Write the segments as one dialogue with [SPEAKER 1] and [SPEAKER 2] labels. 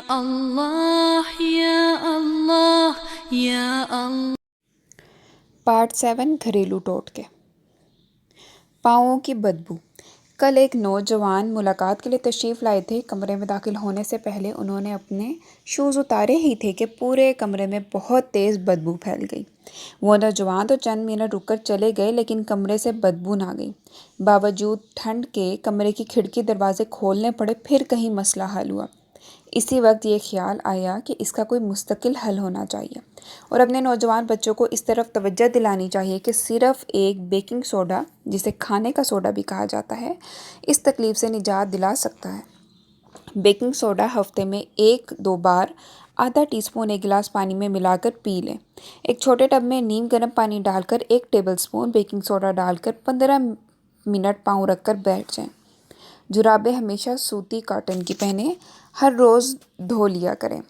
[SPEAKER 1] اللہ یا اللہ یا اللہ۔
[SPEAKER 2] پارٹ 7 گھریلو ٹوٹکے۔ پاؤں کی بدبو۔ کل ایک نوجوان ملاقات کے لیے تشریف لائے تھے۔ کمرے میں داخل ہونے سے پہلے انہوں نے اپنے شوز اتارے ہی تھے کہ پورے کمرے میں بہت تیز بدبو پھیل گئی۔ وہ نوجوان تو چند منٹ رک کر چلے گئے لیکن کمرے سے بدبو نہ گئی۔ باوجود ٹھنڈ کے کمرے کی کھڑکی دروازے کھولنے پڑے، پھر کہیں مسئلہ حل ہوا۔ اسی وقت یہ خیال آیا کہ اس کا کوئی مستقل حل ہونا چاہیے اور اپنے نوجوان بچوں کو اس طرف توجہ دلانی چاہیے کہ صرف ایک بیکنگ سوڈا، جسے کھانے کا سوڈا بھی کہا جاتا ہے، اس تکلیف سے نجات دلا سکتا ہے۔ بیکنگ سوڈا ہفتے میں 1-2 بار آدھا ٹی اسپون ایک گلاس پانی میں ملا کر پی لیں۔ ایک چھوٹے ٹب میں نیم گرم پانی ڈال کر 1 ٹیبل اسپون بیکنگ سوڈا ڈال کر 15 منٹ پاؤں رکھ کر بیٹھ جائیں۔ جرابیں ہمیشہ سوتی کاٹن کی پہنیں، ہر روز دھو لیا کریں۔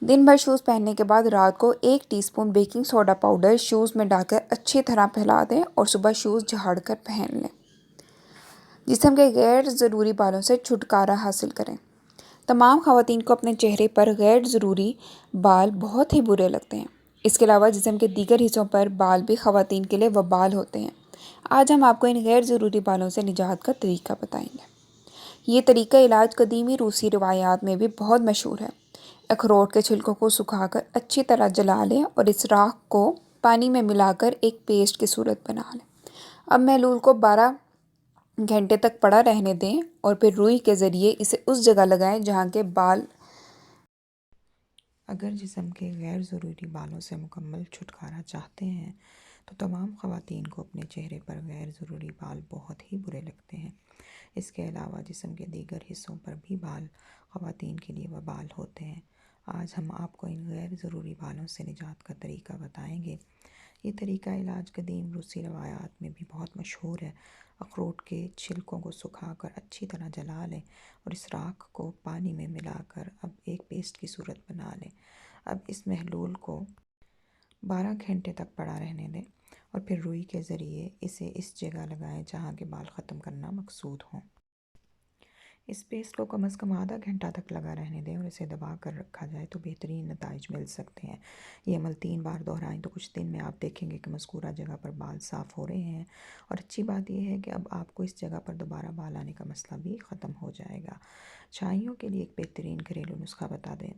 [SPEAKER 2] دن بھر شوز پہننے کے بعد رات کو 1 teaspoon baking soda powder shoes میں ڈال کر اچھی طرح پھیلا دیں اور صبح شوز جھاڑ کر پہن لیں۔ جسم کے غیر ضروری بالوں سے چھٹکارا حاصل کریں۔ تمام خواتین کو اپنے چہرے پر غیر ضروری بال بہت ہی برے لگتے ہیں۔ اس کے علاوہ جسم کے دیگر حصوں پر بال بھی خواتین کے لیے وبال ہوتے ہیں۔ آج ہم آپ کو ان غیر ضروری بالوں سے نجات کا طریقہ بتائیں گے۔ یہ طریقہ علاج قدیمی روسی روایات میں بھی بہت مشہور ہے۔ اخروٹ کے چھلکوں کو سکھا کر اچھی طرح جلا لیں اور اس راکھ کو پانی میں ملا کر ایک پیسٹ کی صورت بنا لیں۔ اب محلول کو 12 گھنٹے تک پڑا رہنے دیں اور پھر روئی کے ذریعے اسے اس جگہ لگائیں جہاں کے بال۔
[SPEAKER 3] اگر جسم کے غیر ضروری بالوں سے مکمل چھٹکارا چاہتے ہیں تو تمام خواتین کو اپنے چہرے پر غیر ضروری بال بہت ہی برے لگتے ہیں۔ اس کے علاوہ جسم کے دیگر حصوں پر بھی بال خواتین کے لیے وبال ہوتے ہیں۔ آج ہم آپ کو ان غیر ضروری بالوں سے نجات کا طریقہ بتائیں گے۔ یہ طریقہ علاج قدیم روسی روایات میں بھی بہت مشہور ہے۔ اخروٹ کے چھلکوں کو سکھا کر اچھی طرح جلا لیں اور اس راکھ کو پانی میں ملا کر اب ایک پیسٹ کی صورت بنا لیں۔ اب اس محلول کو 12 گھنٹے تک پڑا رہنے دیں اور پھر روئی کے ذریعے اسے اس جگہ لگائیں جہاں کے بال ختم کرنا مقصود ہوں۔ اس پیسٹ کو کم از کم آدھا گھنٹہ تک لگا رہنے دیں اور اسے دبا کر رکھا جائے تو بہترین نتائج مل سکتے ہیں۔ یہ عمل 3 بار دہرائیں تو کچھ دن میں آپ دیکھیں گے کہ مذکورہ جگہ پر بال صاف ہو رہے ہیں، اور اچھی بات یہ ہے کہ اب آپ کو اس جگہ پر دوبارہ بال آنے کا مسئلہ بھی ختم ہو جائے گا۔ چھائیوں کے لیے ایک بہترین گھریلو نسخہ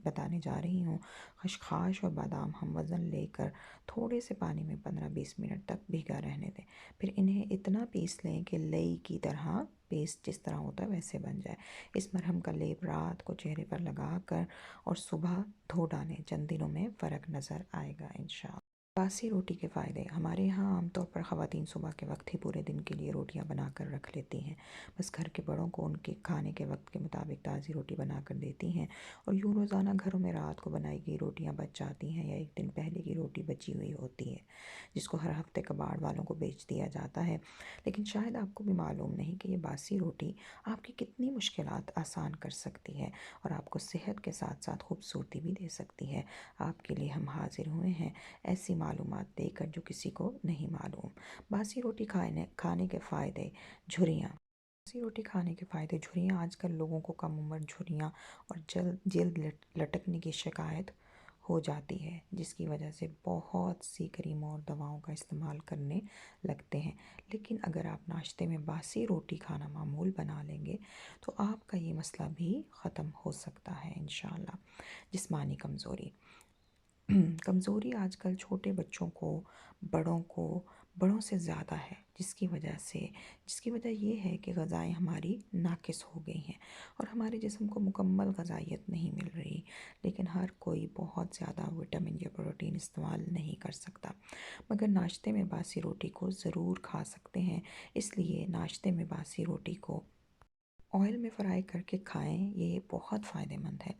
[SPEAKER 3] بتانے جا رہی ہوں۔ خشخاش اور بادام ہم وزن لے کر تھوڑے سے پانی میں 15-20 منٹ تک بھیگا رہنے دیں، پھر انہیں اتنا پیس لیں کہ لئی کی طرح پیسٹ جس طرح ہوتا ہے ویسے بن جائے۔ اس مرہم کا لیپ رات کو چہرے پر لگا کر اور صبح دھو ڈالیں، چند دنوں میں فرق نظر آئے گا انشاءاللہ۔ باسی روٹی کے فائدے۔ ہمارے یہاں عام طور پر خواتین صبح کے وقت ہی پورے دن کے لیے روٹیاں بنا کر رکھ لیتی ہیں، بس گھر کے بڑوں کو ان کے کھانے کے وقت کے مطابق تازی روٹی بنا کر دیتی ہیں، اور یوں روزانہ گھروں میں رات کو بنائی گئی روٹیاں بچ جاتی ہیں یا ایک دن پہلے کی روٹی بچی ہوئی ہوتی ہے جس کو ہر ہفتے کباڑ والوں کو بیچ دیا جاتا ہے۔ لیکن شاید آپ کو بھی معلوم نہیں کہ یہ باسی روٹی آپ کی کتنی مشکلات آسان کر سکتی ہے اور آپ کو صحت کے ساتھ ساتھ خوبصورتی بھی دے سکتی ہے۔ آپ کے لیے ہم حاضر ہوئے ہیں ایسی معلومات دے کر جو کسی کو نہیں معلوم۔ باسی روٹی کھانے کے فائدے۔ جھریاں۔ باسی روٹی کھانے کے فائدے۔ جھریاں۔ آج کل لوگوں کو کم عمر جھریاں اور جلد لٹکنے کی شکایت ہو جاتی ہے، جس کی وجہ سے بہت سی کریموں اور دواؤں کا استعمال کرنے لگتے ہیں، لیکن اگر آپ ناشتے میں باسی روٹی کھانا معمول بنا لیں گے تو آپ کا یہ مسئلہ بھی ختم ہو سکتا ہے انشاءاللہ۔ جسمانی کمزوری۔ کمزوری آج کل چھوٹے بچوں کو، بڑوں سے زیادہ ہے، جس کی وجہ یہ ہے کہ غذائیں ہماری ناقص ہو گئی ہیں اور ہمارے جسم کو مکمل غذائیت نہیں مل رہی، لیکن ہر کوئی بہت زیادہ وٹامن یا پروٹین استعمال نہیں کر سکتا، مگر ناشتے میں باسی روٹی کو ضرور کھا سکتے ہیں۔ اس لیے ناشتے میں باسی روٹی کو آئل میں فرائی کر کے کھائیں، یہ بہت فائدہ مند ہے۔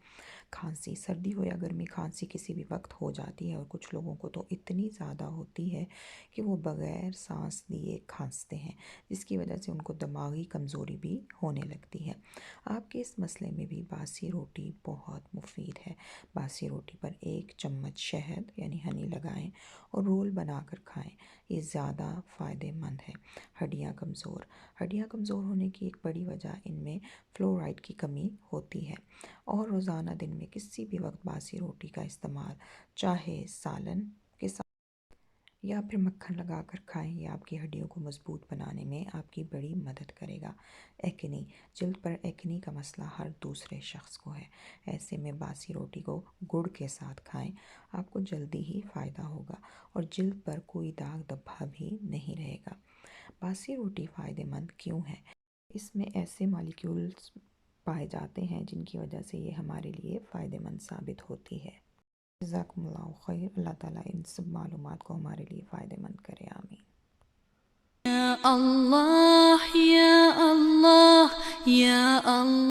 [SPEAKER 3] کھانسی۔ سردی ہو یا گرمی، کھانسی کسی بھی وقت ہو جاتی ہے اور کچھ لوگوں کو تو اتنی زیادہ ہوتی ہے کہ وہ بغیر سانس لیے کھانستے ہیں، جس کی وجہ سے ان کو دماغی کمزوری بھی ہونے لگتی ہے۔ آپ کے اس مسئلے میں بھی باسی روٹی بہت مفید ہے۔ باسی روٹی پر 1 چمچ شہد یعنی ہنی لگائیں اور رول بنا کر کھائیں، یہ زیادہ فائدہ مند ہے۔ ہڈیاں کمزور ہونے کی ایک بڑی وجہ ان میں فلورائڈ کی کمی ہوتی ہے، اور روزانہ دن میں کسی بھی وقت باسی روٹی کا استعمال چاہے سالن کے ساتھ یا پھر مکھن لگا کر کھائیں، یہ آپ کی ہڈیوں کو مضبوط بنانے میں آپ کی بڑی مدد کرے گا۔ ایکنی، جلد پر ایکنی کا مسئلہ ہر دوسرے شخص کو ہے، ایسے میں باسی روٹی کو گڑ کے ساتھ کھائیں، آپ کو جلدی ہی فائدہ ہوگا اور جلد پر کوئی داغ دھبا بھی نہیں رہے گا۔ باسی روٹی فائدہ مند کیوں ہے؟ اس میں ایسے مالیکیولز پائے جاتے ہیں جن کی وجہ سے یہ ہمارے لیے فائدہ مند ثابت ہوتی ہے۔ جزاکم اللہ خیر، اللہ تعالیٰ ان سب معلومات کو ہمارے لیے فائدہ مند کرے، آمین۔
[SPEAKER 1] Ya Allah, Ya Allah, Ya Allah.